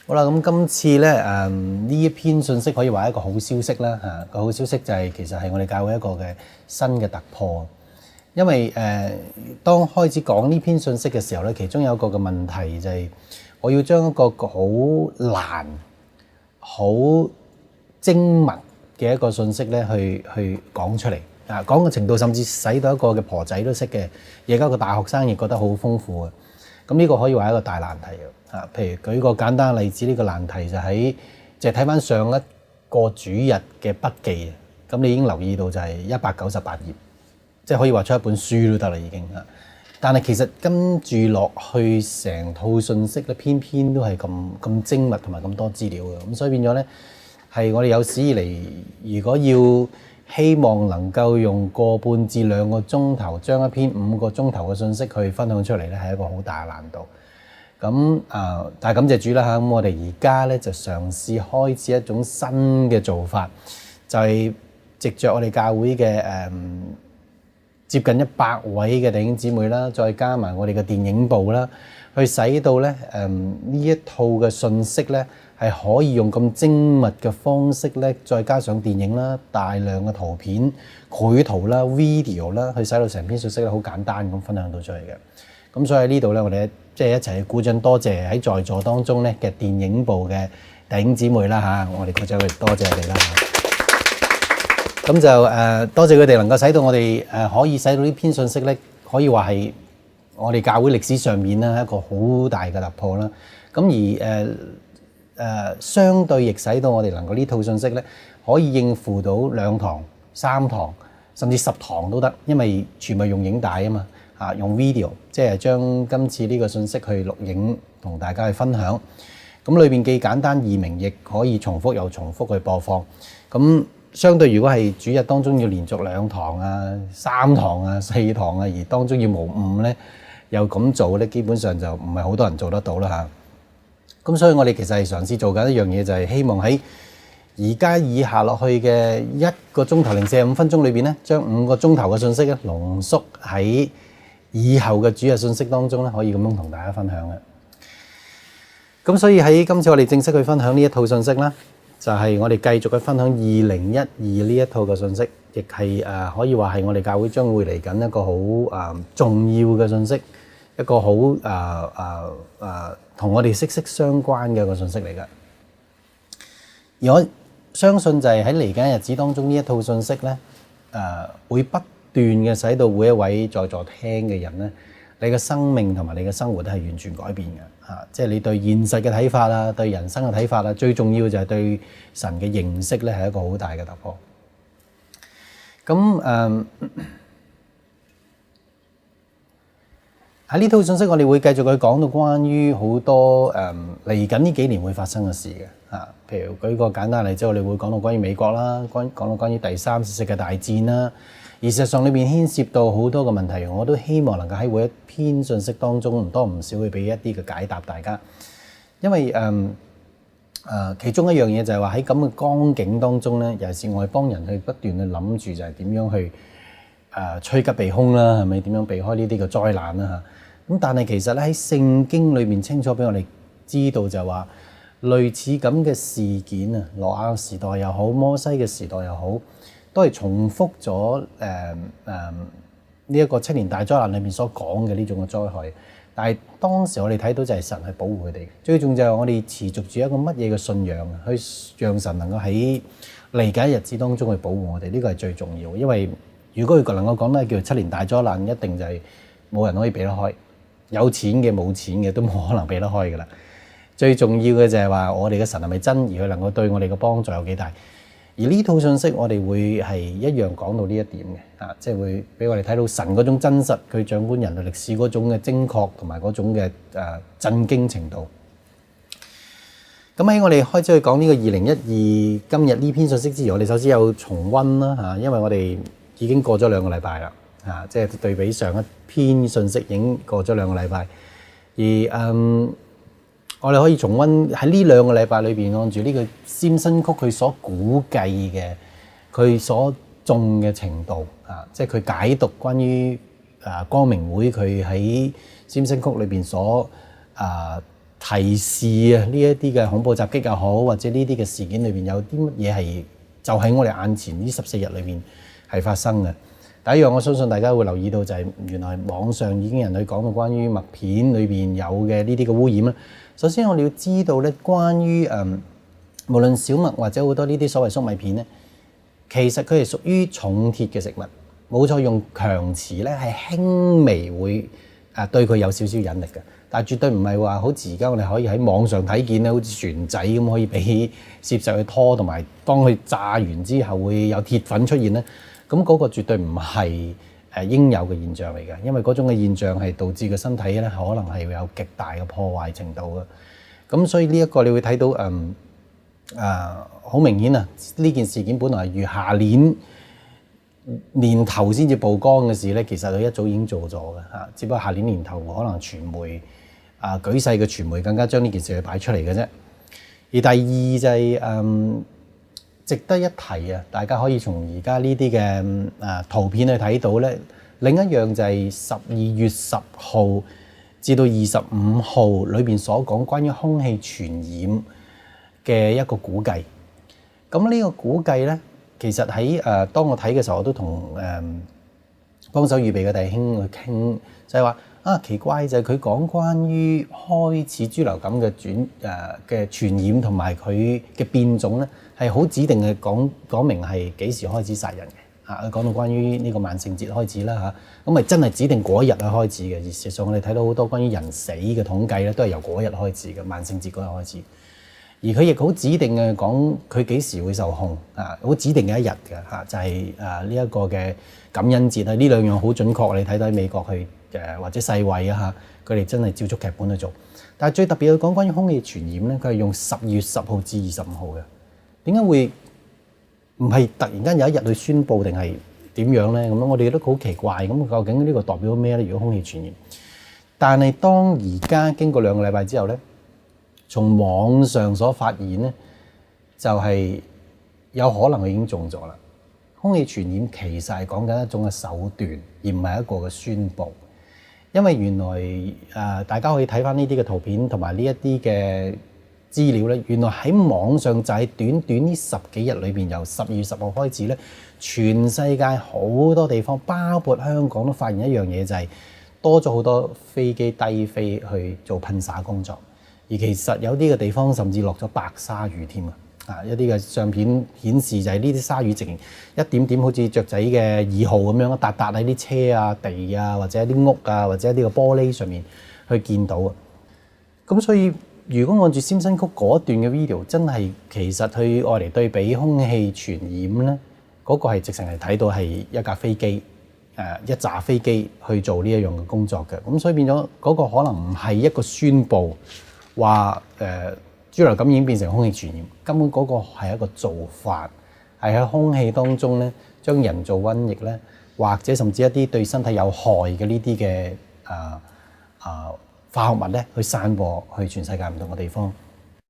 好啦，咁今次咧呢一篇信息可以話係一個好消息啦嚇。個好消息就係其實係我哋教會一個嘅新嘅突破。因為當開始講呢篇信息嘅時候咧，其中有一個嘅問題就係我要將一個好難、好精密嘅一個信息咧去講出嚟啊，講嘅程度甚至使到一個嘅婆仔都識嘅，而家個大學生亦覺得好豐富嘅。咁呢個可以話係一個大難題啊！譬如舉個簡單嘅例子，呢個難題就係睇翻上一個主日嘅筆記，咁你已經留意到就係198頁，即係可以話出一本書都得啦已經啊！但係其實跟住落去成套信息咧，偏偏都係咁精密同埋咁多資料嘅，咁所以變咗咧係我哋有史以嚟，如果要希望能夠用個半至2個鐘頭將一篇5個鐘頭嘅信息去分享出嚟咧，係一個好大嘅難度。咁但係感謝主啦嚇，咁我哋而家咧就嘗試開始一種新嘅做法，就係藉着我哋教會嘅接近100位嘅弟兄姊妹啦，再加埋我哋嘅電影部啦，去使到咧呢一套嘅信息咧係可以用咁精密嘅方式咧，再加上電影啦、大量嘅圖片、繪圖啦、video 啦，去使到成篇信息咧好簡單咁分享到出嚟嘅。咁所以喺呢度咧，我哋即係一齊去鼓掌，多謝喺在座當中咧嘅電影部嘅弟兄姊妹啦嚇，我哋鼓掌佢，多謝佢哋啦。咁就多謝佢哋能夠使到我哋可以使到呢篇信息咧，可以話係我哋教會歷史上面咧一個好大嘅突破啦。咁而相對亦使到我哋能夠呢套信息咧，可以應付到2堂、3堂，甚至10堂都得，因為全部用影帶啊嘛，用 video， 即係將今次呢個信息去錄影同大家去分享。咁裏邊既簡單易明，亦可以重複又重複去播放。咁相對如果係主日當中要連續2堂啊、3堂啊、4堂啊，而當中要無誤咧，又咁做咧，基本上就唔係好多人做得到啦嚇。咁所以我哋其實係嘗試做緊一樣嘢，就係希望喺而家以下落去嘅1個鐘頭零45分鐘裏邊咧，將5個鐘頭嘅信息咧濃縮喺以後嘅主日信息當中咧，可以咁樣同大家分享嘅。咁所以喺今次我哋正式去分享呢一套信息啦，就係我哋繼續去分享2012呢一套嘅信息，亦係可以話係我哋教會將會嚟緊一個好重要嘅信息，一個好同我哋息息相關嘅一個信息嚟嘅。而我相信就係喺嚟緊嘅日子當中，呢一套信息咧會不斷嘅使到每一位在座聽嘅人咧，你嘅生命同埋你嘅生活都係完全改變嘅嚇。即係你對現實嘅睇法啊，對人生嘅睇法啊，最重要就係對神嘅認識咧，係一個好大嘅突破。咁喺呢套信息，我哋會繼續去講到關於好多嚟緊呢幾年會發生嘅事嘅嚇。譬如舉個簡單例子，我哋會講到關於美國啦，講到關於第3次世界大戰啦。而事實上裏面牽涉到好多個問題，我都希望能夠喺每一篇信息當中唔多唔少去俾一啲嘅解答大家。因為其中一樣嘢就係話喺咁嘅光景當中咧，尤其是外邦人去不斷去諗住就係點樣去趨吉避凶啦，係咪點樣避開呢啲嘅災難啦嚇？咁但係其實咧喺聖經裏面清楚俾我哋知道就係話，類似咁嘅事件啊，挪亞時代又好，摩西嘅時代又好，都係重複咗呢一個7年大災難裏面所講嘅呢種嘅災害。但係當時我哋睇到就係神去保護佢哋，最重要就係我哋持續住一個乜嘢嘅信仰，去讓神能夠喺嚟緊日子當中去保護我哋，呢個係最重要。因為如果佢能夠講得叫7年大災難，一定就係冇人可以避得開，有錢嘅冇錢嘅都冇可能避得開㗎啦。最重要嘅就係話我哋嘅神係咪真，而佢能夠對我哋嘅幫助有幾大。而呢套信息我哋會係一樣講到呢一點嘅，即係會俾我哋睇到神嗰種真實，佢掌管人類歷史嗰種嘅精確同埋嗰種嘅震驚程度。咁喺我哋開始去講呢個2012今日呢篇信息之前，我哋首先有重溫啦嚇，因為我哋已經過咗2個禮拜啦嚇，即係對比上一篇信息已經過咗2個禮拜，而我哋可以重溫喺呢2個禮拜裏邊，按住呢個占星曲佢所估計嘅佢所中嘅程度即係佢解讀關於光明會佢喺占星曲裏邊所提示啊呢一啲嘅恐怖襲擊又好，或者呢啲嘅事件裏邊有啲乜嘢係就喺我哋眼前呢14日裏邊係發生嘅。第一樣我相信大家會留意到就係原來網上已經有人去講到關於麥片裏邊有嘅呢啲嘅污染啦。首先我哋要知道咧，關於無論小麥或者好多呢啲所謂粟米片咧，其實佢係屬於重鐵嘅食物，冇錯，用強詞咧係輕微會對佢有少少引力嘅，但係絕對唔係話好似而家我哋可以喺網上睇見咧，好似船仔咁可以俾攝石去拖，同埋當佢炸完之後會有鐵粉出現咧，咁嗰個絕對唔係應有嘅現象嚟嘅，因為嗰種嘅現象係導致個身體咧可能係會有極大嘅破壞程度嘅。咁所以呢一個你會睇到好明顯啊！呢件事件本來係預下年頭先至曝光嘅事咧，其實佢一早已經做咗嘅嚇，只不過下年頭可能傳媒舉世嘅傳媒更加將呢件事去擺出嚟嘅啫。而第二就係值得一提啊，大家可以從而家呢啲嘅圖片去睇到咧。另一樣就係12月10號至到25號裏邊所講關於空氣傳染嘅一個估計。咁呢個估計咧，其實喺當我睇嘅時候，我都同幫手預備嘅弟兄去傾，就係話奇怪就係佢講關於開始豬流感嘅傳染同埋佢嘅變種咧，係好指定嘅講明係幾時開始殺人嘅。佢講到關於呢個萬聖節開始啦嚇，咁咪真係指定嗰一日開始嘅。而事實上我哋睇到好多關於人死嘅統計咧，都係由嗰日開始嘅，萬聖節嗰日開始。而佢亦好指定嘅講佢幾時會受控好指定嘅一日嘅就係呢一個嘅感恩節啊。呢兩樣好準確，你睇到喺美國去或者世衛佢哋真係照足劇本去做。但係最特別嘅講關於空氣傳染咧，佢係用10月10號至25號嘅。點解會唔係突然間有一日去宣佈定係點樣咧？咁樣我哋都好奇怪。咁究竟呢個代表咩咧？如果空氣傳染，但係當而家經過2個禮拜之後咧，從網上所發現咧，就係有可能佢已經中咗啦。空氣傳染其實係講緊一種嘅手段，而唔係一個嘅宣佈。因為原來大家可以睇翻呢啲嘅圖片同埋呢一啲嘅資料咧，原來喺網上就係短短呢10幾日裏邊，由12月10號開始咧，全世界好多地方，包括香港都發現一樣嘢，就係多咗好多飛機低飛去做噴灑工作。而其實有啲嘅地方甚至落咗白鯊魚添一啲嘅相片顯示就係呢啲鯊魚直情一點點好似雀仔嘅2號咁樣，笪喺啲車啊、地啊，或者一啲屋啊，或者一啲嘅玻璃上面去見到啊。咁所以如果按住先生曲嗰段嘅 video， 真係其實去愛嚟對比空氣傳染咧，嗰個係直情係睇到係一架飛機一紮飛機去做呢一樣嘅工作嘅。咁所以變咗嗰個可能唔係一個宣佈。話豬流感已經變成空氣傳染，根本嗰個係一個做法，係喺空氣當中咧，將人造瘟疫咧，或者甚至一啲對身體有害嘅呢啲嘅化學物咧，去散播去全世界唔同嘅地方。